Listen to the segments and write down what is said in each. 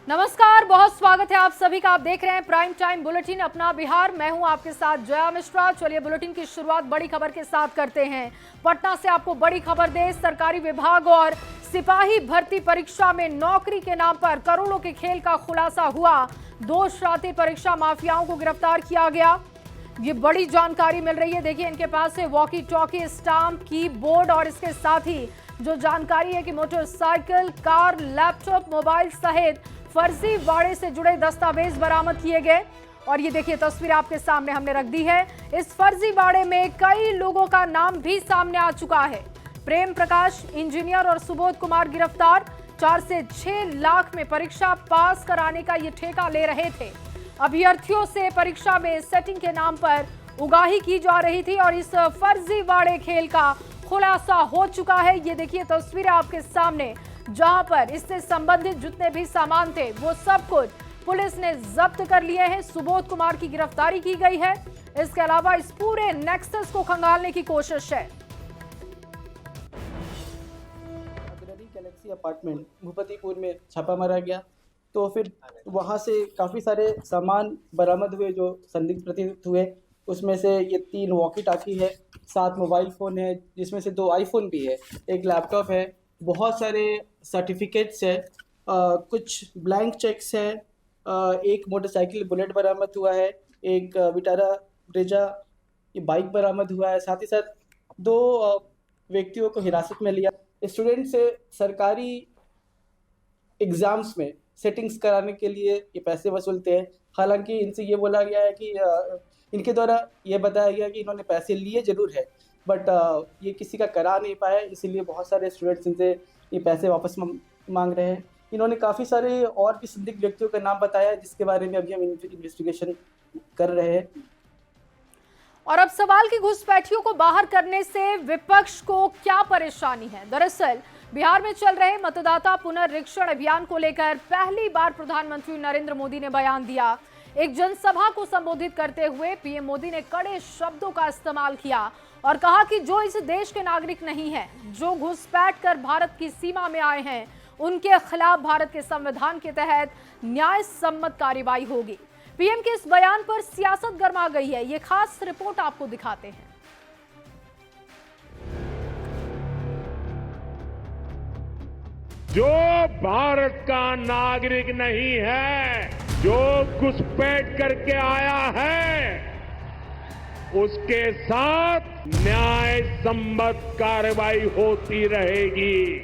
नमस्कार, बहुत स्वागत है आप सभी का। आप देख रहे हैं प्राइम टाइम बुलेटिन अपना बिहार। मैं हूं आपके साथ जया मिश्रा। चलिए बुलेटिन की शुरुआत बड़ी खबर के साथ करते हैं। पटना से आपको बड़ी खबर दे, सरकारी विभाग और सिपाही भर्ती परीक्षा में नौकरी के नाम पर करोड़ों के खेल का खुलासा हुआ। 2 शरारती परीक्षा माफियाओं को गिरफ्तार किया गया। ये बड़ी जानकारी मिल रही है। देखिए, इनके पास से वॉकी टॉकी, स्टाम्प, कीबोर्ड और इसके साथ ही जो जानकारी है कि मोटरसाइकिल, कार, लैपटॉप, मोबाइल सहित फर्जीवाड़े से जुड़े दस्तावेज बरामद किए गए। और ये देखिए तस्वीर आपके सामने हमने रख दी है। इस फर्जीवाड़े में कई लोगों का नाम भी सामने आ चुका है। प्रेम प्रकाश इंजीनियर और सुबोध कुमार गिरफ्तार। 4 से 6 लाख में परीक्षा पास कराने का ये ठेका ले रहे थे। अभ्यर्थियों से परीक्षा में सेटिंग के नाम पर उगाही की जा रही थी और इस फर्जीवाड़े खेल का खुलासा हो चुका है। ये देखिए तस्वीरें आपके सामने, जहां पर इससे संबंधित जितने भी सामान थे वो सब कुछ पुलिस ने जब्त कर लिए हैं। सुबोध कुमार की गिरफ्तारी की गई है। इसके अलावा इस पूरे नेक्सस को खंगालने की कोशिश है। गैलेक्सी अपार्टमेंट भूपतिपुर में छापा मारा गया, तो फिर वहां से काफ़ी सारे सामान बरामद हुए जो संदिग्ध प्रतीत हुए। उसमें से ये 3 वॉकी टाकी है, 7 मोबाइल फ़ोन है, जिसमें से 2 आईफोन भी है, एक लैपटॉप है, बहुत सारे सर्टिफिकेट्स है, कुछ ब्लैंक चेक्स है, एक मोटरसाइकिल बुलेट बरामद हुआ है, एक विटारा ब्रेजा की बाइक बरामद हुआ है। साथ ही साथ 2 व्यक्तियों को हिरासत में लिया। स्टूडेंट से सरकारी एग्ज़ाम्स में सेटिंग्स कराने के लिए ये पैसे वसूलते हैं। हालांकि इनसे ये बोला गया है कि इनके द्वारा ये बताया गया कि इन्होंने पैसे लिए ज़रूर है, बट ये किसी का करा नहीं पाया, इसीलिए बहुत सारे स्टूडेंट्स इनसे ये पैसे वापस मांग रहे हैं। इन्होंने काफ़ी सारे और भी संदिग्ध व्यक्तियों का नाम बताया, जिसके बारे में अभी हम इन्वेस्टिगेशन कर रहे हैं। और अब सवाल की घुसपैठियों को बाहर करने से विपक्ष को क्या परेशानी है। दरअसल बिहार में चल रहे मतदाता पुनरीक्षण अभियान को लेकर पहली बार प्रधानमंत्री नरेंद्र मोदी ने बयान दिया। एक जनसभा को संबोधित करते हुए पीएम मोदी ने कड़े शब्दों का इस्तेमाल किया और कहा कि जो इस देश के नागरिक नहीं हैं, जो घुसपैठ कर भारत की सीमा में आए हैं, उनके खिलाफ भारत के संविधान के तहत न्याय सम्मत कार्रवाई होगी। पीएम के इस बयान पर सियासत गर्मा गई है। ये खास रिपोर्ट आपको दिखाते हैं। जो भारत का नागरिक नहीं है, जो घुसपैठ करके आया है, उसके साथ न्याय सम्मत कार्रवाई होती रहेगी।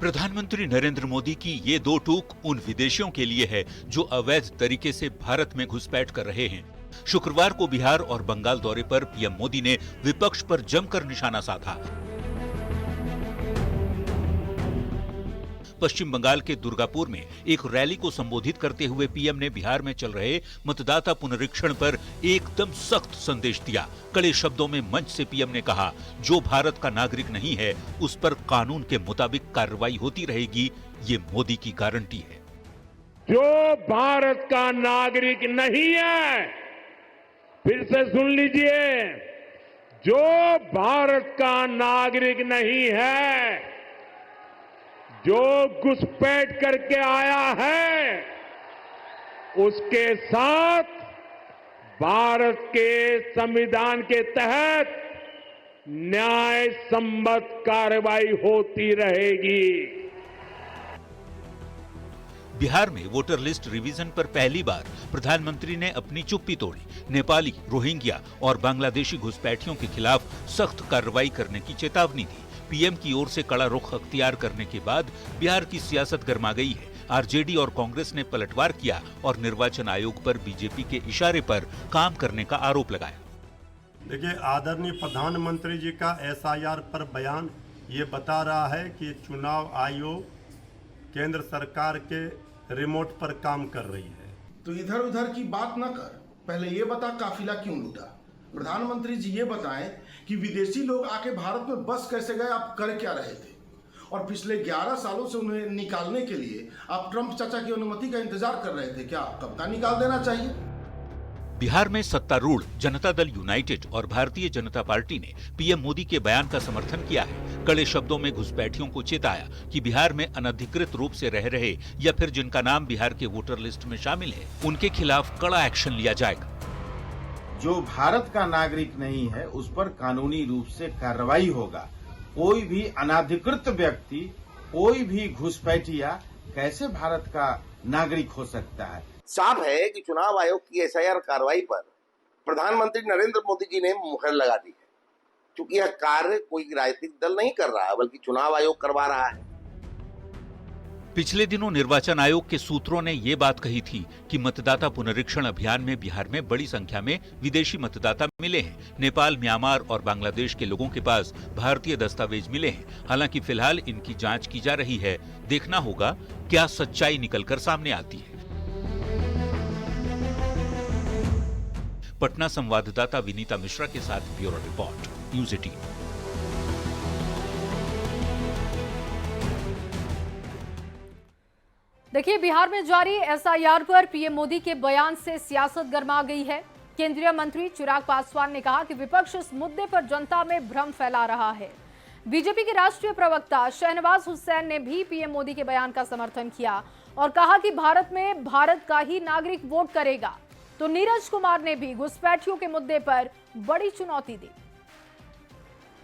प्रधानमंत्री नरेंद्र मोदी की ये 2 टूक उन विदेशियों के लिए है जो अवैध तरीके से भारत में घुसपैठ कर रहे हैं। शुक्रवार को बिहार और बंगाल दौरे पर पीएम मोदी ने विपक्ष पर जमकर निशाना साधा। पश्चिम बंगाल के दुर्गापुर में एक रैली को संबोधित करते हुए पीएम ने बिहार में चल रहे मतदाता पुनरीक्षण पर एकदम सख्त संदेश दिया। कड़े शब्दों में मंच से पीएम ने कहा, जो भारत का नागरिक नहीं है उस पर कानून के मुताबिक कार्रवाई होती रहेगी, ये मोदी की गारंटी है। जो भारत का नागरिक नहीं है, फिर से सुन लीजिए, जो भारत का नागरिक नहीं है, जो घुसपैठ करके आया है, उसके साथ भारत के संविधान के तहत न्याय सम्मत कार्रवाई होती रहेगी। बिहार में वोटर लिस्ट रिवीजन पर पहली बार प्रधानमंत्री ने अपनी चुप्पी तोड़ी। नेपाली, रोहिंग्या और बांग्लादेशी घुसपैठियों के खिलाफ सख्त कार्रवाई करने की चेतावनी दी। पीएम की ओर से कड़ा रुख अख्तियार करने के बाद बिहार की सियासत गर्मा गई है। आरजेडी और कांग्रेस ने पलटवार किया और निर्वाचन आयोग पर बीजेपी के इशारे पर काम करने का आरोप लगाया। देखिए, आदरणीय प्रधानमंत्री जी का एसआईआर पर बयान ये बता रहा है कि चुनाव आयोग केंद्र सरकार के रिमोट पर काम कर रही है। तो इधर उधर की बात न कर, पहले ये बता काफिला क्यों लूटा। प्रधानमंत्री जी ये बताएं कि विदेशी लोग आके भारत में बस कैसे गए, आप कर क्या रहे थे, और पिछले 11 सालों से उन्हें निकालने के लिए आप ट्रंप चाचा की अनुमति का इंतजार कर रहे थे क्या? कब तक निकाल देना चाहिए। बिहार में सत्तारूढ़ जनता दल यूनाइटेड और भारतीय जनता पार्टी ने पीएम मोदी के बयान का समर्थन किया है। कड़े शब्दों में घुसपैठियों को चेताया कि बिहार में अनधिकृत रूप से रह रहे या फिर जिनका नाम बिहार के वोटर लिस्ट में शामिल है, उनके खिलाफ कड़ा एक्शन लिया जाएगा। जो भारत का नागरिक नहीं है उस पर कानूनी रूप से कार्रवाई होगा। कोई भी अनाधिकृत व्यक्ति, कोई भी घुसपैठिया कैसे भारत का नागरिक हो सकता है। साफ है कि चुनाव आयोग की एसआईआर कार्रवाई पर प्रधानमंत्री नरेंद्र मोदी जी ने मुहर लगा दी है, क्योंकि यह कार्य कोई राजनीतिक दल नहीं कर रहा है बल्कि चुनाव आयोग करवा रहा है। पिछले दिनों निर्वाचन आयोग के सूत्रों ने ये बात कही थी कि मतदाता पुनरीक्षण अभियान में बिहार में बड़ी संख्या में विदेशी मतदाता मिले हैं। नेपाल, म्यांमार और बांग्लादेश के लोगों के पास भारतीय दस्तावेज मिले हैं। हालांकि फिलहाल इनकी जांच की जा रही है। देखना होगा क्या सच्चाई निकलकर सामने आती है। पटना संवाददाता विनीता मिश्रा के साथ ब्यूरो रिपोर्ट, न्यूज़ 18। देखिए, बिहार में जारी एसआईआर पर पीएम मोदी के बयान से सियासत गर्मा गई है। केंद्रीय मंत्री चिराग पासवान ने कहा कि विपक्ष इस मुद्दे पर जनता में भ्रम फैला रहा है। बीजेपी के राष्ट्रीय प्रवक्ता शहनवाज हुसैन ने भी पीएम मोदी के बयान का समर्थन किया और कहा कि भारत में भारत का ही नागरिक वोट करेगा। तो नीरज कुमार ने भी घुसपैठियों के मुद्दे पर बड़ी चुनौती दी।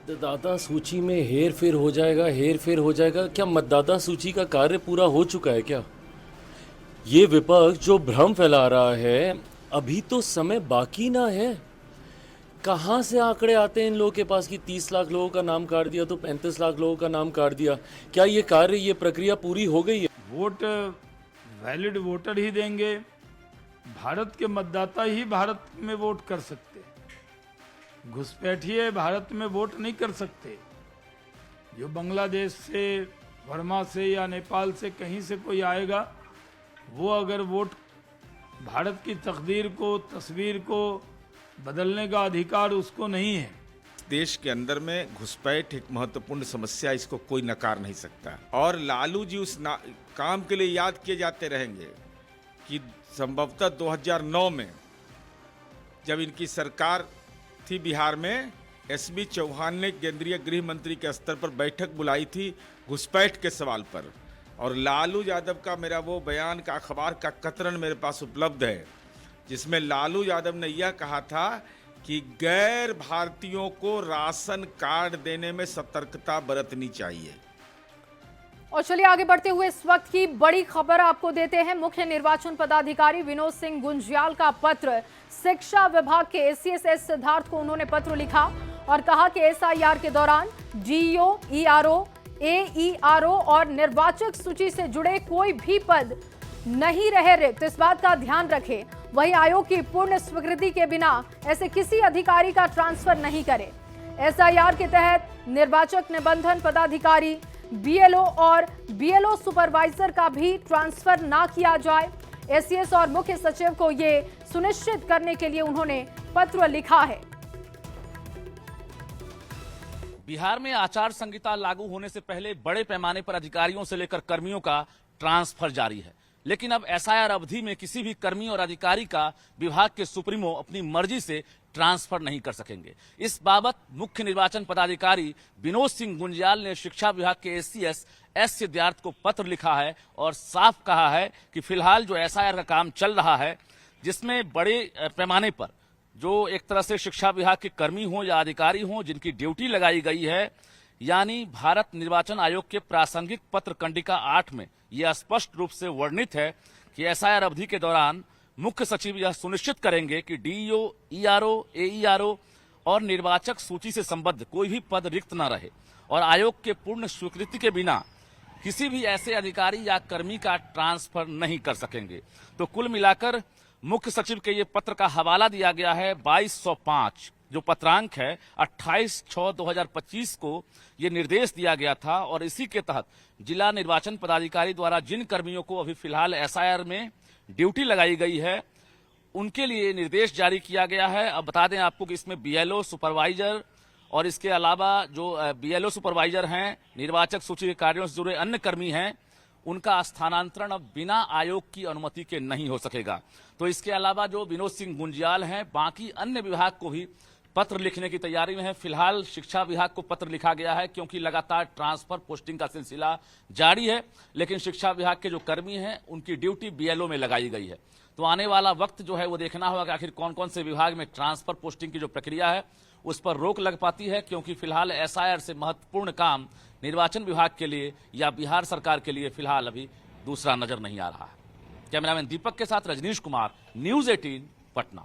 मतदाता सूची में हेर फेर हो जाएगा। क्या मतदाता सूची का कार्य पूरा हो चुका है क्या? ये विपक्ष जो भ्रम फैला रहा है, अभी तो समय बाकी ना है। कहाँ से आंकड़े आते हैं इन लोगों के पास कि 30 लाख लोगों का नाम काट दिया तो 35 लाख लोगों का नाम काट दिया? क्या ये कार्य, ये प्रक्रिया पूरी हो गई है? वोट वैलिड वोटर ही देंगे। भारत के मतदाता ही भारत में वोट कर सकते, घुसपैठिए भारत में वोट नहीं कर सकते। जो बांग्लादेश से, वर्मा से या नेपाल से कहीं से कोई आएगा, वो अगर वोट, भारत की तकदीर को, तस्वीर को बदलने का अधिकार उसको नहीं है। देश के अंदर में घुसपैठ एक महत्वपूर्ण समस्या, इसको कोई नकार नहीं सकता। और लालू जी उस काम के लिए याद किए जाते रहेंगे कि संभवतः 2009 में जब इनकी सरकार थी बिहार में, एसबी चौहान ने केंद्रीय गृह मंत्री के स्तर पर बैठक बुलाई थी घुसपैठ के सवाल पर, और लालू यादव का मेरा वो बयान का अखबार का कतरन मेरे पास उपलब्ध है, जिसमें लालू यादव ने यह कहा था कि गैर भारतीयों को राशन कार्ड देने में सतर्कता बरतनी चाहिए। और चलिए आगे बढ़ते हुए इस वक्त की बड़ी खबर आपको देते हैं। मुख्य निर्वाचन पदाधिकारी विनोद सिंह गुंजियाल का पत्र शिक्षा विभाग के एसीएस सिद्धार्थ को उन्होंने पत्र लिखा और कहा कि एसआईआर के दौरान डीईओ, ईआरओ, एईआरओ और निर्वाचक सूची से जुड़े कोई भी पद नहीं रहे रिक्त। इस बात का ध्यान रखें। वहीं आयोग की पूर्ण स्वीकृति के बिना ऐसे किसी अधिकारी का ट्रांसफर नहीं करें। एसआईआर के तहत निर्वाचक निबंधन पदाधिकारी, बीएलओ और बीएलओ सुपरवाइजर का भी ट्रांसफर ना किया जाए। एसीएस और मुख्य सचिव को ये सुनिश्चित करने के लिए उन्होंने पत्र लिखा है। बिहार में आचार संहिता लागू होने से पहले बड़े पैमाने पर अधिकारियों से लेकर कर्मियों का ट्रांसफर जारी है, लेकिन अब एसआईआर अवधि में किसी भी कर्मी और अधिकारी का विभाग के सुप्रीमो अपनी मर्जी से ट्रांसफर नहीं कर सकेंगे। इस बाबत मुख्य निर्वाचन पदाधिकारी विनोद सिंह गुंजियाल ने शिक्षा विभाग के एसीएस एस सिद्धार्थ को पत्र लिखा है और साफ कहा है कि फिलहाल जो एसआईआर का काम चल रहा है, जिसमें बड़े पैमाने पर जो एक तरह से शिक्षा विभाग के कर्मी हों या अधिकारी हों जिनकी ड्यूटी लगाई गई है, यानी भारत निर्वाचन आयोग के प्रासंगिक पत्र कंडिका 8 में यह स्पष्ट रूप से वर्णित है कि एसआईआर अवधि के दौरान मुख्य सचिव यह सुनिश्चित करेंगे कि डीईओ, ईआरओ, एईआरओ और निर्वाचक सूची से संबद्ध कोई भी पद रिक्त न रहे और आयोग के पूर्ण स्वीकृति के बिना किसी भी ऐसे अधिकारी या कर्मी का ट्रांसफर नहीं कर सकेंगे। तो कुल मिलाकर मुख्य सचिव के ये पत्र का हवाला दिया गया है 2205, जो पत्रांक है 28/6/2025 को ये निर्देश दिया गया था और इसी के तहत जिला निर्वाचन पदाधिकारी द्वारा जिन कर्मियों को अभी फिलहाल एसआईआर में ड्यूटी लगाई गई है, उनके लिए निर्देश जारी किया गया है। अब बता दें आपको कि इसमें बीएलओ, सुपरवाइजर और इसके अलावा जो बीएलओ सुपरवाइजर हैं, निर्वाचक सूची के कार्यों से जुड़े अन्य कर्मी हैं, उनका स्थानांतरण अब बिना आयोग की अनुमति के नहीं हो सकेगा। तो इसके अलावा जो विनोद सिंह गुंजियाल हैं, बाकी अन्य विभाग को भी पत्र लिखने की तैयारी में है। फिलहाल शिक्षा विभाग को पत्र लिखा गया है क्योंकि लगातार ट्रांसफर पोस्टिंग का सिलसिला जारी है, लेकिन शिक्षा विभाग के जो कर्मी हैं उनकी ड्यूटी बीएलओ में लगाई गई है। तो आने वाला वक्त जो है वो देखना होगा कि आखिर कौन कौन से विभाग में ट्रांसफर पोस्टिंग की जो प्रक्रिया है उस पर रोक लग पाती है, क्योंकि फिलहाल एसआईआर से महत्वपूर्ण काम निर्वाचन विभाग के लिए या बिहार सरकार के लिए फिलहाल अभी दूसरा नजर नहीं आ रहा है। कैमरामैन दीपक के साथ रजनीश कुमार, न्यूज 18 पटना।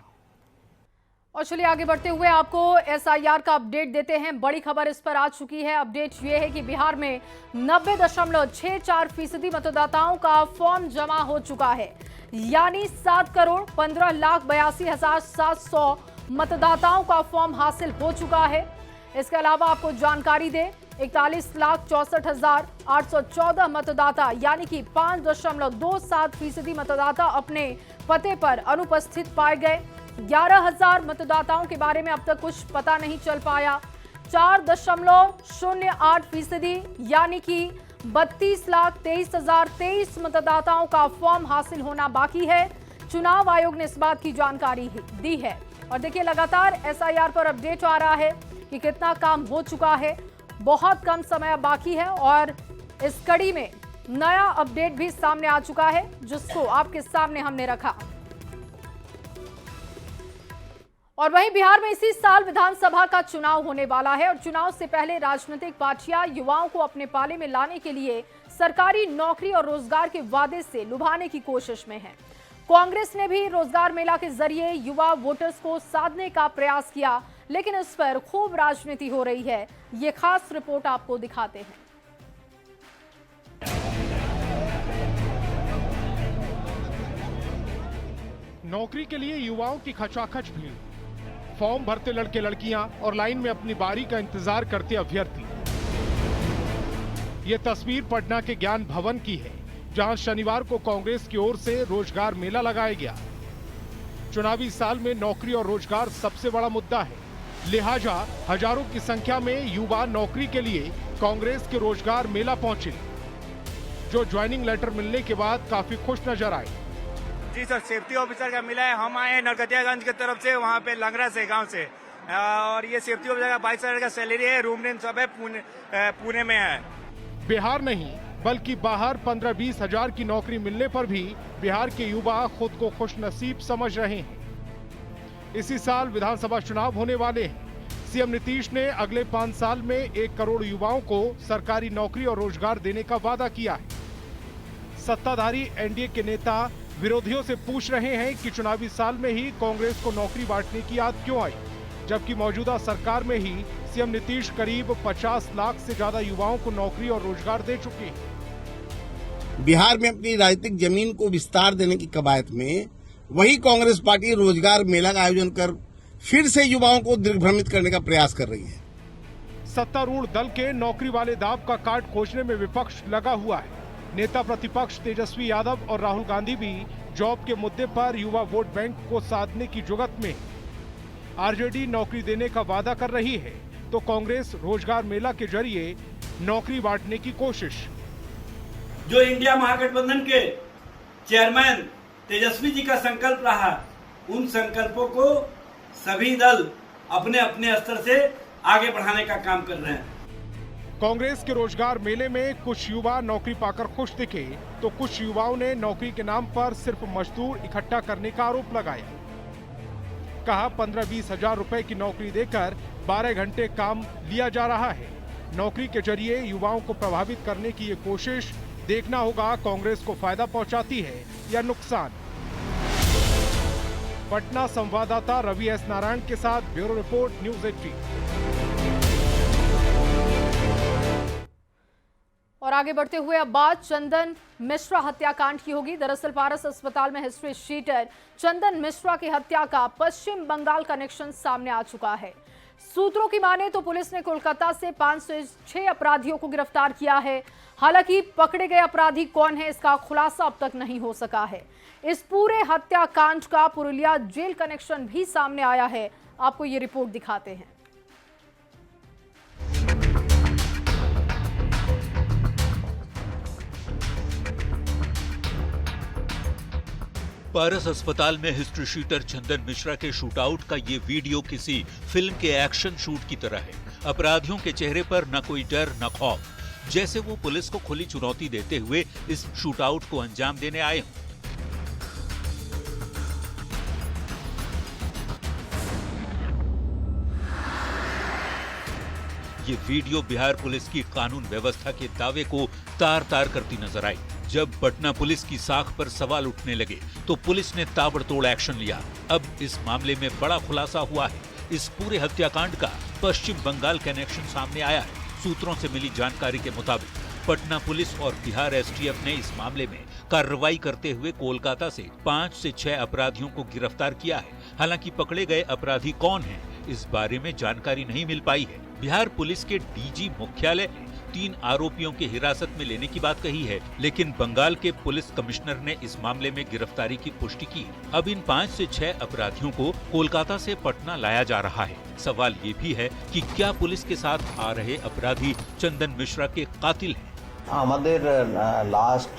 और चलिए आगे बढ़ते हुए आपको एसआईआर का अपडेट देते हैं। बड़ी खबर इस पर आ चुकी है। अपडेट ये है कि बिहार में 90.64% मतदाताओं का फॉर्म जमा हो चुका है, यानी 7,15,82,700 मतदाताओं का फॉर्म हासिल हो चुका है। इसके अलावा आपको जानकारी दें, 41,64,814 मतदाता यानी कि 5.27% मतदाता अपने पते पर अनुपस्थित पाए गए। 11,000 मतदाताओं के बारे में अब तक कुछ पता नहीं चल पाया। 4.08% यानी कि 32,23,023 मतदाताओं का फॉर्म हासिल होना बाकी है। चुनाव आयोग ने इस बात की जानकारी दी है। और देखिए, लगातार एसआईआर पर अपडेट आ रहा है कि कितना काम हो चुका है। बहुत कम समय बाकी है और इस कड़ी में नया अपडेट भी सामने आ चुका है, जिसको आपके सामने हमने रखा। और वहीं बिहार में इसी साल विधानसभा का चुनाव होने वाला है और चुनाव से पहले राजनीतिक पार्टियां युवाओं को अपने पाले में लाने के लिए सरकारी नौकरी और रोजगार के वादे से लुभाने की कोशिश में है। कांग्रेस ने भी रोजगार मेला के जरिए युवा वोटर्स को साधने का प्रयास किया, लेकिन इस पर खूब राजनीति हो रही है। ये खास रिपोर्ट आपको दिखाते हैं। नौकरी के लिए युवाओं की खचाखच भीड़, फॉर्म भरते लड़के लड़कियां और लाइन में अपनी बारी का इंतजार करते अभ्यर्थी। ये तस्वीर पटना के ज्ञान भवन की है, जहां शनिवार को कांग्रेस की ओर से रोजगार मेला लगाया गया। चुनावी साल में नौकरी और रोजगार सबसे बड़ा मुद्दा है, लिहाजा हजारों की संख्या में युवा नौकरी के लिए कांग्रेस के रोजगार मेला पहुंचे, जो ज्वाइनिंग लेटर मिलने के बाद काफी खुश नजर आए। जी सर, सेफ्टी ऑफिसर का मिला है। हम आए नरकटियागंज की तरफ से, वहाँ पे लंगरा से गांव से, और ये सेफ्टी ऑफिसर का 22,000 का सैलरी है, रूम रेंट सब है, पुणे में है। बिहार नहीं बल्कि बाहर 15-20 हजार की नौकरी मिलने पर भी बिहार के युवा खुद को खुशनसीब समझ रहे हैं। इसी साल विधानसभा चुनाव होने वाले हैं। सीएम नीतीश ने अगले 5 साल में 1 करोड़ युवाओं को सरकारी नौकरी और रोजगार देने का वादा किया है। सत्ताधारी एनडीए के नेता विरोधियों से पूछ रहे हैं कि चुनावी साल में ही कांग्रेस को नौकरी बांटने की याद क्यों आई, जबकि मौजूदा सरकार में ही सीएम नीतीश करीब 50 लाख से ज्यादा युवाओं को नौकरी और रोजगार दे चुके हैं। बिहार में अपनी राजनीतिक जमीन को विस्तार देने की कवायद में वही कांग्रेस पार्टी रोजगार मेला का आयोजन कर फिर से युवाओं को दिग्भ्रमित करने का प्रयास कर रही है। सत्तारूढ़ दल के नौकरी वाले दाव का कार्ड खोजने में विपक्ष लगा हुआ है। नेता प्रतिपक्ष तेजस्वी यादव और राहुल गांधी भी जॉब के मुद्दे पर युवा वोट बैंक को साधने की जुगत में। आरजेडी नौकरी देने का वादा कर रही है तो कांग्रेस रोजगार मेला के जरिए नौकरी बांटने की कोशिश। जो इंडिया महागठबंधन के चेयरमैन तेजस्वी जी का संकल्प रहा, उन संकल्पों को सभी दल अपने अपने स्तर से आगे बढ़ाने का काम कर रहे हैं। कांग्रेस के रोजगार मेले में कुछ युवा नौकरी पाकर खुश दिखे तो कुछ युवाओं ने नौकरी के नाम पर सिर्फ मजदूर इकट्ठा करने का आरोप लगाया। कहा 15-20 हजार रुपए की नौकरी देकर 12 घंटे काम लिया जा रहा है। नौकरी के जरिए युवाओं को प्रभावित करने की ये कोशिश, देखना होगा कांग्रेस को फायदा पहुंचाती है या नुकसान। पटना संवाददाता रवि एस नारायण के साथ ब्यूरो रिपोर्ट, न्यूज 18। और आगे बढ़ते हुए अब बात चंदन मिश्रा हत्याकांड की होगी। दरअसल पारस अस्पताल में हिस्ट्री शीटर चंदन मिश्रा की हत्या का पश्चिम बंगाल कनेक्शन सामने आ चुका है। सूत्रों की माने तो पुलिस ने कोलकाता से 5 से 6 अपराधियों को गिरफ्तार किया है। हालांकि पकड़े गए अपराधी कौन है, इसका खुलासा अब तक नहीं हो सका है। इस पूरे हत्याकांड का पुरुलिया जेल कनेक्शन भी सामने आया है। आपको ये रिपोर्ट दिखाते हैं। पारस अस्पताल में हिस्ट्री शीटर चंदन मिश्रा के शूटआउट का ये वीडियो किसी फिल्म के एक्शन शूट की तरह है। अपराधियों के चेहरे पर न कोई डर न खौफ, जैसे वो पुलिस को खुली चुनौती देते हुए इस शूटआउट को अंजाम देने आए हों। ये वीडियो बिहार पुलिस की कानून व्यवस्था के दावे को तार तार करती नजर आई। जब पटना पुलिस की साख पर सवाल उठने लगे तो पुलिस ने ताबड़तोड़ एक्शन लिया। अब इस मामले में बड़ा खुलासा हुआ है। इस पूरे हत्याकांड का पश्चिम बंगाल कनेक्शन सामने आया है। सूत्रों से मिली जानकारी के मुताबिक पटना पुलिस और बिहार एसटीएफ ने इस मामले में कार्रवाई करते हुए कोलकाता से 5 से 6 अपराधियों को गिरफ्तार किया है। हालांकि पकड़े गए अपराधी कौन हैं, इस बारे में जानकारी नहीं मिल पाई है। बिहार पुलिस के डीजी मुख्यालय ने 3 आरोपियों के हिरासत में लेने की बात कही है, लेकिन बंगाल के पुलिस कमिश्नर ने इस मामले में गिरफ्तारी की पुष्टि की। अब इन 5 से 6 अपराधियों को कोलकाता से पटना लाया जा रहा है। सवाल ये भी है कि क्या पुलिस के साथ आ रहे अपराधी चंदन मिश्रा के कातिल हैं? আমাদের লাস্ট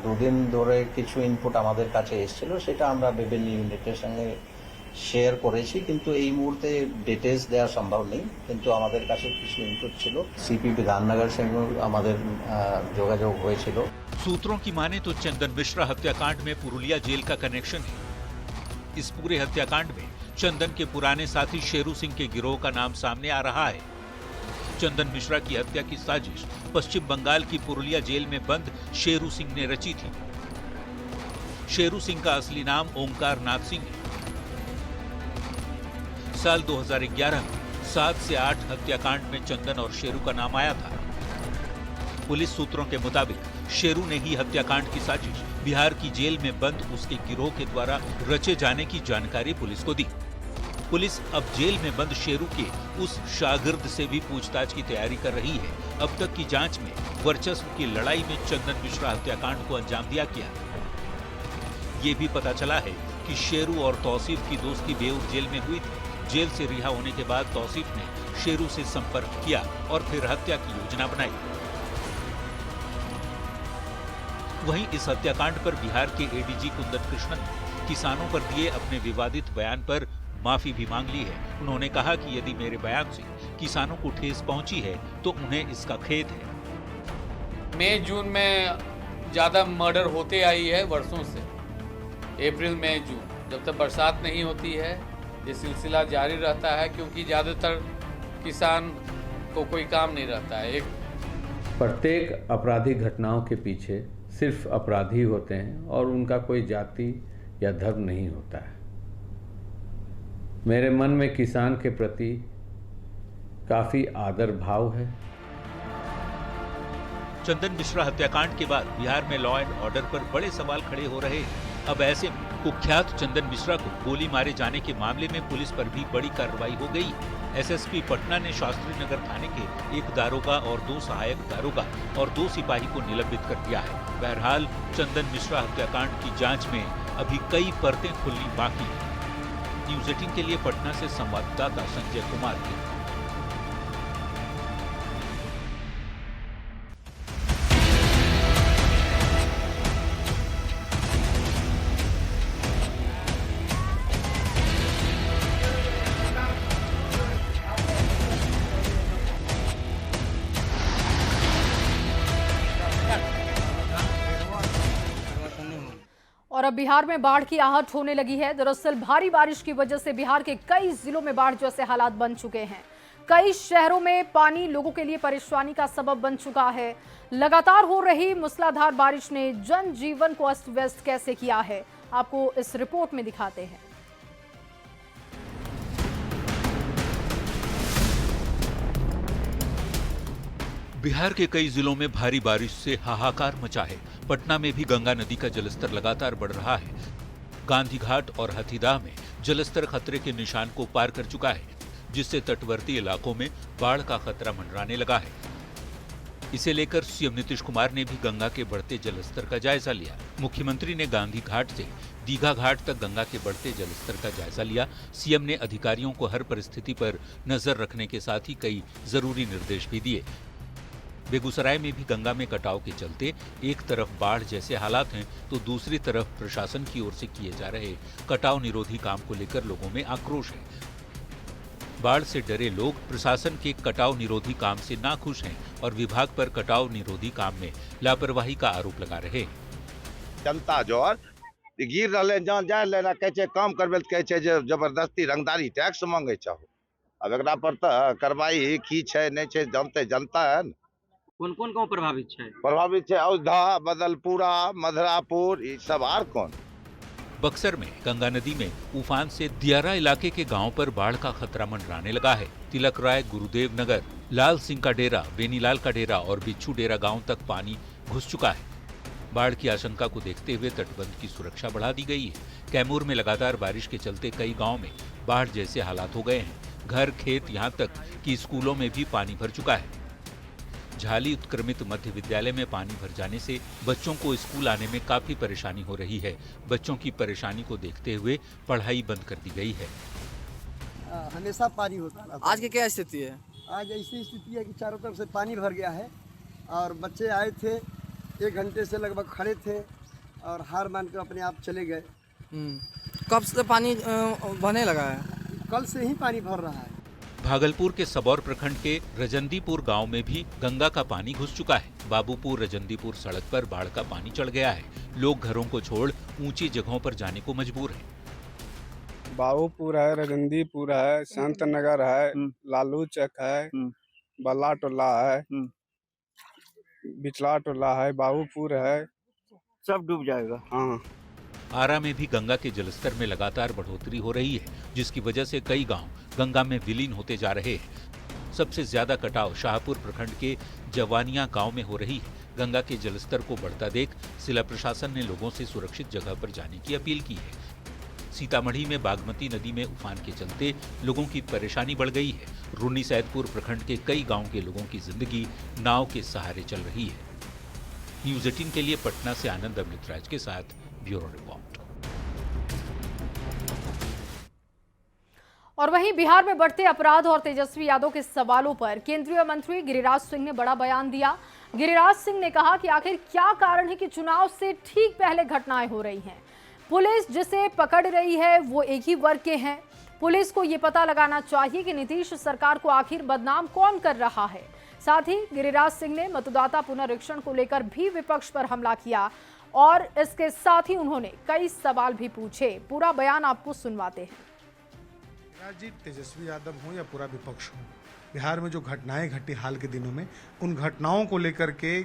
দুদিন ধরে কিছু ইনপুট আমাদের কাছে এসেছিল, সেটা আমরা বিভিন্ন ইউনিটের সঙ্গে শেয়ার করেছি, কিন্তু এই মুহূর্তে ডিটেইলস দেওয়া সম্ভব নেই। কিন্তু আমাদের কাছে কিছু ইনপুট ছিল, সিপি বিধাননগর সঙ্গে আমাদের যোগাযোগ হয়েছিল। सूत्रों की माने तो चंदन मिश्रा हत्याकांड में पुरुलिया जेल का कनेक्शन है। इस पूरे हत्याकांड में चंदन के पुराने साथी शेरू सिंह के गिरोह का नाम सामने आ रहा है। चंदन मिश्रा की हत्या की साजिश पश्चिम बंगाल की पुरुलिया जेल में बंद शेरू सिंह ने रची थी। शेरू सिंह का असली नाम ओंकार नाथ सिंह है। साल 2011 में 7 से 8 हत्याकांड में चंदन और शेरू का नाम आया था। पुलिस सूत्रों के मुताबिक शेरू ने ही हत्याकांड की साजिश बिहार की जेल में बंद उसके गिरोह के द्वारा रचे जाने की जानकारी पुलिस को दी। पुलिस अब जेल में बंद शेरू के उस शागिर्द से भी पूछताछ की तैयारी कर रही है। अब तक की जांच में वर्चस्व की लड़ाई में चंदन मिश्रा हत्याकांड को अंजाम दिया गया। ये भी पता चला है कि शेरू और तौसीफ की दोस्ती बेऊर जेल में हुई थी। जेल से रिहा होने के बाद तौसीफ ने शेरू से संपर्क किया और फिर हत्या की योजना बनाई। वहीं इस हत्याकांड पर बिहार के एडीजी कुंदन कृष्णन ने किसानों पर दिए अपने विवादित बयान पर माफी भी मांग ली है। उन्होंने कहा कि यदि मेरे बयान से किसानों को ठेस पहुंची है तो उन्हें इसका खेद है। मई जून में ज़्यादा मर्डर होते आई है वर्षों से। अप्रैल मई जून जब तक बरसात नहीं होती है ये सिलसिला जारी रहता है, क्योंकि ज़्यादातर किसान को कोई काम नहीं रहता है। प्रत्येक आपराधिक घटनाओं के पीछे सिर्फ अपराधी होते हैं और उनका कोई जाति या धर्म नहीं होता है। मेरे मन में किसान के प्रति काफी आदर भाव है। चंदन मिश्रा हत्याकांड के बाद बिहार में लॉ एंड ऑर्डर पर बड़े सवाल खड़े हो रहे हैं। अब ऐसे में कुख्यात चंदन मिश्रा को गोली मारे जाने के मामले में पुलिस पर भी बड़ी कार्रवाई हो गई। एसएसपी पटना ने शास्त्री नगर थाने के 1 दारोगा और 2 सहायक दारोगा और 2 सिपाही को निलंबित कर दिया है। बहरहाल चंदन मिश्रा हत्याकांड की जांच में अभी कई परतें खुलनी बाकी हैं। न्यूज 18 के लिए पटना से संवाददाता संजय कुमार की। और अब बिहार में बाढ़ की आहट होने लगी है। दरअसल भारी बारिश की वजह से बिहार के कई जिलों में बाढ़ जैसे हालात बन चुके हैं। कई शहरों में पानी लोगों के लिए परेशानी का सबब बन चुका है। लगातार हो रही मूसलाधार बारिश ने जनजीवन को अस्त व्यस्त कैसे किया है, आपको इस रिपोर्ट में दिखाते हैं। बिहार के कई जिलों में भारी बारिश से हाहाकार मचा है। पटना में भी गंगा नदी का जलस्तर लगातार बढ़ रहा है। गांधी घाट और हाथीदह में जलस्तर खतरे के निशान को पार कर चुका है, जिससे तटवर्ती इलाकों में बाढ़ का खतरा मंडराने लगा है। इसे लेकर सीएम नीतीश कुमार ने भी गंगा के बढ़ते जलस्तर का जायजा लिया। मुख्यमंत्री ने गांधी घाट से दीघा घाट तक गंगा के बढ़ते जलस्तर का जायजा लिया। सीएम ने अधिकारियों को हर परिस्थिति पर नजर रखने के साथ ही कई जरूरी निर्देश भी दिए। बेगूसराय में भी गंगा में कटाव के चलते एक तरफ बाढ़ जैसे हालात हैं तो दूसरी तरफ प्रशासन की ओर से किए जा रहे कटाव निरोधी काम को लेकर लोगों में आक्रोश है। बाढ़ से डरे लोग प्रशासन के कटाव निरोधी काम से नाखुश हैं और विभाग पर कटाव निरोधी काम में लापरवाही का आरोप लगा रहे। जनता जो गिर रहे जहाँ जाए लेना कहे काम करबे कहे जबरदस्ती रंगदारी टैक्स मांगे चाहो। अब एकरा पर तो कार्रवाई की छै नहीं छै जानते जनता है। कौन कौन गाँव प्रभावित है? प्रभावित है औधा, बदलपुरा, मधरापुर, ये सब आर कौन। बक्सर में गंगा नदी में उफान से दियारा इलाके के गांव पर बाढ़ का खतरा मंडराने लगा है। तिलक राय, गुरुदेव नगर, लाल सिंह का डेरा, बेनीलाल का डेरा और बिच्छू डेरा गांव तक पानी घुस चुका है। बाढ़ की आशंका को देखते हुए तटबंध की सुरक्षा बढ़ा दी गई है। कैमूर में लगातार बारिश के चलते कई गाँव में बाढ़ जैसे हालात हो गए हैं। घर, खेत, यहाँ तक कि स्कूलों में भी पानी भर चुका है। झाली उत्क्रमित मध्य विद्यालय में पानी भर जाने से बच्चों को स्कूल आने में काफी परेशानी हो रही है। बच्चों की परेशानी को देखते हुए पढ़ाई बंद कर दी गई है। हमेशा पानी होता है। आज की क्या स्थिति है? आज ऐसी स्थिति है कि चारों तरफ से पानी भर गया है और बच्चे आए थे, 1 घंटे से लगभग खड़े थे और हार मान कर अपने आप चले गए। कब से पानी बहने लगा है? कल से ही पानी भर रहा है। भागलपुर के सबौर प्रखंड के रजंदीपुर गांव में भी गंगा का पानी घुस चुका है। बाबूपुर रजंदीपुर सड़क पर बाढ़ का पानी चढ़ गया है। लोग घरों को छोड़ ऊंची जगहों पर जाने को मजबूर हैं। बाबूपुर है, रजंदीपुर है, संत नगर है, लालू चक है, बल्ला टोला है, बिचला टोला है, बाबूपुर है, सब डूब जाएगा। हाँ। आरा में भी गंगा के जलस्तर में लगातार बढ़ोतरी हो रही है, जिसकी वजह से कई गांव गंगा में विलीन होते जा रहे हैं। सबसे ज्यादा कटाव शाहपुर प्रखंड के जवानिया गांव में हो रही है। गंगा के जलस्तर को बढ़ता देख जिला प्रशासन ने लोगों से सुरक्षित जगह पर जाने की अपील की है। सीतामढ़ी में बागमती नदी में उफान के चलते लोगों की परेशानी बढ़ गई है। रून्नी सैदपुर प्रखंड के कई गाँव के लोगों की जिंदगी नाव के सहारे चल रही है। न्यूज 18 के लिए पटना से आनंद अमृतराज के साथ ब्यूरो रिपोर्ट। और वहीं बिहार में बढ़ते अपराध और तेजस्वी यादव के सवालों पर केंद्रीय मंत्री गिरिराज सिंह ने बड़ा बयान दिया। गिरिराज सिंह ने कहा कि आखिर क्या कारण है कि चुनाव से ठीक पहले घटनाएं हो रही हैं। पुलिस जिसे पकड़ रही है वो एक ही वर्ग के हैं। पुलिस को ये पता लगाना चाहिए कि नीतीश सरकार को आखिर बदनाम कौन कर रहा है। साथ ही गिरिराज सिंह ने मतदाता पुनरीक्षण को लेकर भी विपक्ष पर हमला किया और इसके साथ ही उन्होंने कई सवाल भी पूछे। पूरा बयान आपको सुनवाते हैं। जी, तेजस्वी यादव हो या पूरा विपक्ष हो, बिहार में जो घटनाएं घटी हाल के दिनों में, उन घटनाओं को लेकर के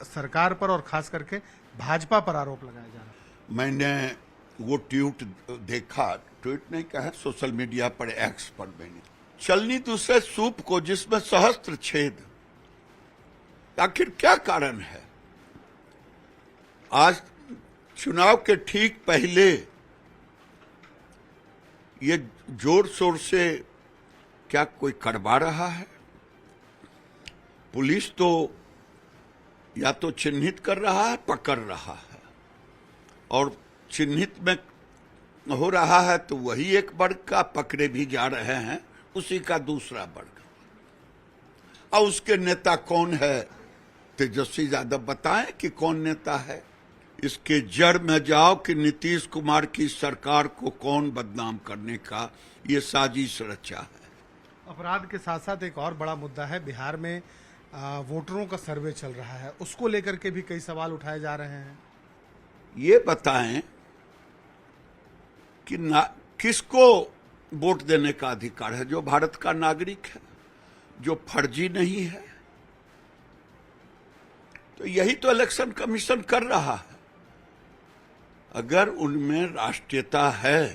सरकार पर और खास करके भाजपा पर आरोप लगाया जा रहा है। मैंने वो ट्वीट नहीं कहा, सोशल मीडिया पर एक्स पर मैंने चलनी दूसरे सूप को जिसमें सहस्त्र छेद, आखिर क्या कारण है। आज चुनाव के ठीक पहले ये जोर शोर से क्या कोई करवा रहा है। पुलिस तो या तो चिन्हित कर रहा है, पकड़ रहा है, और चिन्हित में हो रहा है तो वही एक वर्ग का, पकड़े भी जा रहे हैं उसी का दूसरा वर्ग। और उसके नेता कौन है, तेजस्वी यादव बताएं कि कौन नेता है। इसके जड़ में जाओ कि नीतीश कुमार की सरकार को कौन बदनाम करने का ये साजिश रचा है। अपराध के साथ साथ एक और बड़ा मुद्दा है, बिहार में वोटरों का सर्वे चल रहा है, उसको लेकर के भी कई सवाल उठाए जा रहे हैं। ये बताएं कि किसको वोट देने का अधिकार है, जो भारत का नागरिक है, जो फर्जी नहीं है। तो यही तो इलेक्शन कमीशन कर रहा है। अगर उनमें राष्ट्रीयता है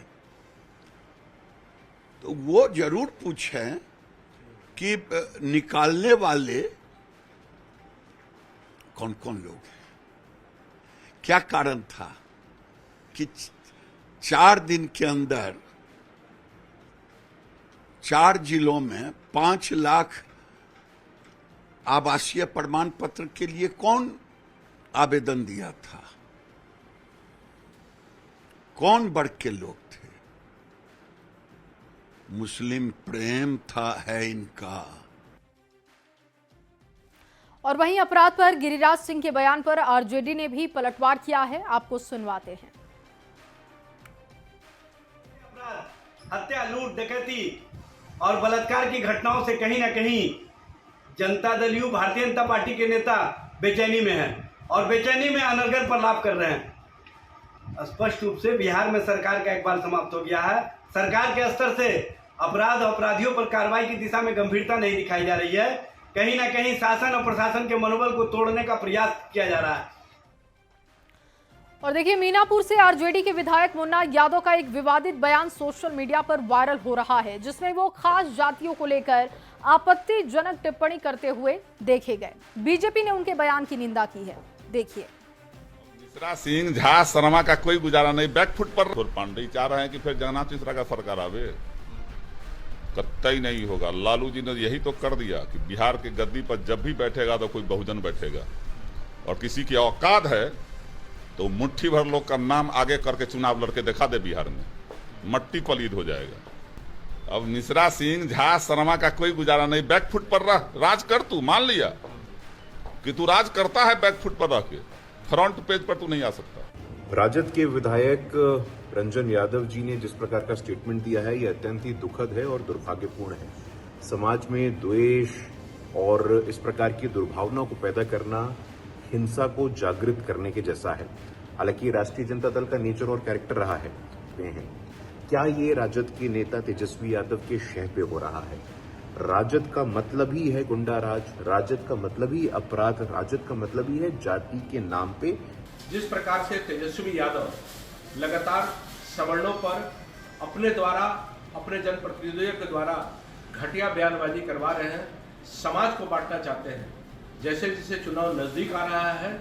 तो वो जरूर पूछें कि निकालने वाले कौन कौन लोग हैं, क्या कारण था कि 4 दिन के अंदर 4 जिलों में 5 लाख आवासीय प्रमाण पत्र के लिए कौन आवेदन दिया था, कौन वर्ग के लोग थे। मुस्लिम प्रेम था है इनका। और वहीं अपराध पर गिरिराज सिंह के बयान पर आरजेडी ने भी पलटवार किया है, आपको सुनवाते हैं। हत्या, लूट, डकैती और बलात्कार की घटनाओं से कहीं न कहीं जनता दल यू भारतीय जनता पार्टी के नेता बेचैनी में हैं और बेचैनी में अनर्गल पर लाभ कर रहे हैं। स्पष्ट रूप से बिहार में सरकार का इकबाल समाप्त हो गया है। सरकार के स्तर से अपराध और अपराधियों पर कार्रवाई की दिशा में गंभीरता नहीं दिखाई जा रही है। कहीं ना कहीं शासन और प्रशासन के मनोबल को तोड़ने का प्रयास किया जा रहा है। और देखिए, मीनापुर से आरजेडी के विधायक मुन्ना यादव का एक विवादित बयान सोशल मीडिया पर वायरल हो रहा है, जिसमें वो खास जातियों को लेकर आपत्तिजनक टिप्पणी करते हुए देखे गए। बीजेपी ने उनके बयान की निंदा की है, देखिए। मिश्रा सिंह, झा, शर्मा का कोई गुजारा नहीं, बैकफुट पर पांडे चाह रहे हैं कि फिर जगन्नाथ मिश्रा का सरकार आवे। कतई नहीं होगा। लालू जी ने यही तो कर दिया कि बिहार के गद्दी पर जब भी बैठेगा तो कोई बहुजन बैठेगा, और किसी की औकात है तो मुट्ठी भर लोग का नाम आगे करके चुनाव लड़के दिखा दे, बिहार में मट्टी पलीद हो जाएगा। अब मिश्रा सिंह, झा, शर्मा का कोई गुजारा नहीं, बैकफुट पर रह, राज कर। तू मान लिया कि तू राज करता है, बैकफुट पर रह के फ्रंट पेज पर तू नहीं आ सकता। राजद के विधायक रंजन यादव जी ने जिस प्रकार का स्टेटमेंट दिया है, यह अत्यंत ही दुखद है और दुर्भाग्यपूर्ण है। समाज में द्वेष और इस प्रकार की दुर्भावनाओं को पैदा करना हिंसा को जागृत करने के जैसा है। हालांकि राष्ट्रीय जनता दल का नेचर और कैरेक्टर रहा है। क्या ये राजद के नेता तेजस्वी यादव के शह पे हो रहा है? राजद का मतलब ही है गुंडा राज, राजद का मतलब ही अपराध, राजद का मतलब ही है जाति के नाम पे। जिस प्रकार से तेजस्वी यादव लगातार सवर्णों पर अपने द्वारा, अपने जनप्रतिनिधियों के द्वारा घटिया बयानबाजी करवा रहे हैं, समाज को बांटना चाहते हैं। जैसे जैसे चुनाव नजदीक आ रहा है,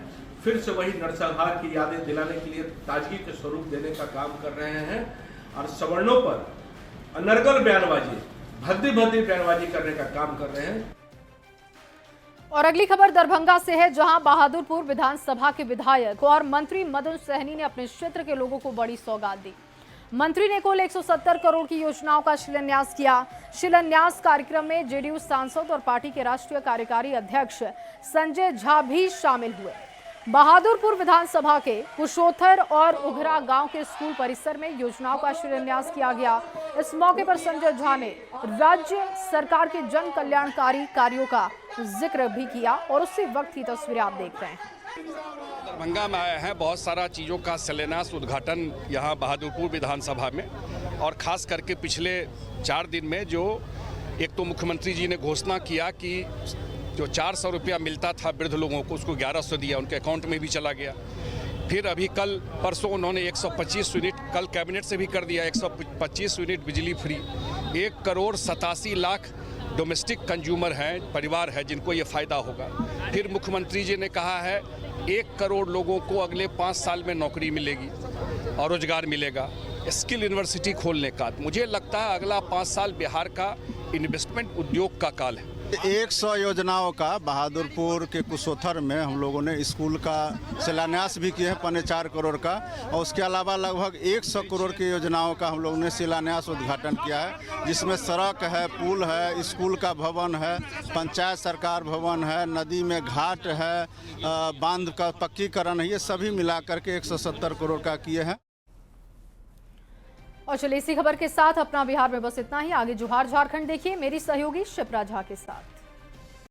फिर से वही नरसंहार की यादें दिलाने के लिए ताजगी के स्वरूप देने का काम कर रहे हैं और सवर्णों पर अनर्गल बयानबाजी, भद्दी भद्दी बयानबाजी करने का काम कर रहे हैं। और अगली खबर दरभंगा से है, जहां बहादुरपुर विधानसभा के विधायक और मंत्री मदन सहनी ने अपने क्षेत्र के लोगों को बड़ी सौगात दी। मंत्री ने कुल 170 करोड़ की योजनाओं का शिलान्यास किया। शिलान्यास कार्यक्रम में जेडीयू सांसद और पार्टी के राष्ट्रीय कार्यकारी अध्यक्ष संजय झा भी शामिल हुए। बहादुरपुर विधानसभा के कुशोथर और उघरा गांव के स्कूल परिसर में योजनाओं का शिलान्यास किया गया। इस मौके पर संजय झा ने राज्य सरकार के जन कल्याणकारी कार्यों का जिक्र भी किया और उसी वक्त की तस्वीरें आप देख रहे हैं। दरभंगा में आए हैं, बहुत सारा चीज़ों का शिलान्यास उद्घाटन यहाँ बहादुरपुर विधानसभा में, और खास करके पिछले 4 दिन में जो एक तो मुख्यमंत्री जी ने घोषणा किया कि जो 400 रुपया मिलता था वृद्ध लोगों को, उसको 1100 दिया, उनके अकाउंट में भी चला गया। फिर अभी कल परसों उन्होंने 125 यूनिट, कल कैबिनेट से भी कर दिया, 125 यूनिट बिजली फ्री। 1,87,00,000 डोमेस्टिक कंज्यूमर हैं, परिवार है जिनको ये फ़ायदा होगा। फिर मुख्यमंत्री जी ने कहा है 1 करोड़ लोगों को अगले 5 साल में नौकरी मिलेगी और रोजगार मिलेगा। स्किल यूनिवर्सिटी खोलने का, मुझे लगता है अगला 5 साल बिहार का इन्वेस्टमेंट उद्योग का काल है। 100 योजनाओं का बहादुरपुर के कुशोथर में हम लोगों ने स्कूल का शिलान्यास भी किए हैं 4.25 करोड़ का, और उसके अलावा लगभग 100 करोड़ की योजनाओं का हम लोगों ने शिलान्यास उद्घाटन किया है, जिसमें सड़क है, पुल है, स्कूल का भवन है, पंचायत सरकार भवन है, नदी में घाट है, बांध का पक्कीकरण है, ये सभी मिलाकर के 170 करोड़ का किए हैं। और चलिए इसी खबर के साथ अपना बिहार में बस इतना ही। आगे जोहार झारखंड देखिए मेरी सहयोगी शिप्रा झा के साथ।